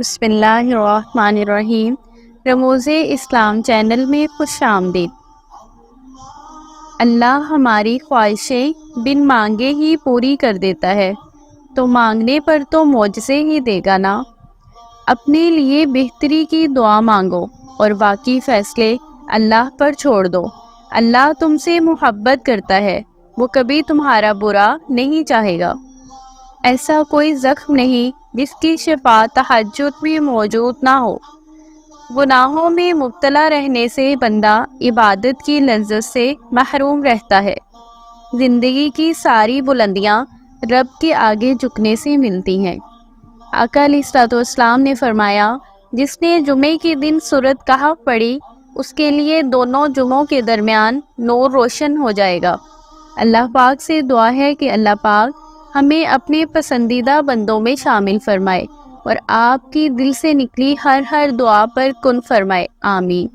بسم اللہ الرحمن الرحیم۔ رموز اسلام چینل میں خوش آمدید۔ اللہ ہماری خواہشیں بن مانگے ہی پوری کر دیتا ہے، تو مانگنے پر تو معجزے ہی دے گا نا۔ اپنے لیے بہتری کی دعا مانگو اور باقی فیصلے اللہ پر چھوڑ دو۔ اللہ تم سے محبت کرتا ہے، وہ کبھی تمہارا برا نہیں چاہے گا۔ ایسا کوئی زخم نہیں جس کی شفا تہجد میں موجود نہ ہو۔ گناہوں میں مبتلا رہنے سے بندہ عبادت کی لذت سے محروم رہتا ہے۔ زندگی کی ساری بلندیاں رب کے آگے جھکنے سے ملتی ہیں۔ آقا علیہ الصلوۃ والسلام نے فرمایا، جس نے جمعے کے دن سورۃ کہف پڑھی، اس کے لیے دونوں جمعوں کے درمیان نور روشن ہو جائے گا۔ اللہ پاک سے دعا ہے کہ اللہ پاک ہمیں اپنے پسندیدہ بندوں میں شامل فرمائے اور آپ کی دل سے نکلی ہر دعا پر کن فرمائے، آمین۔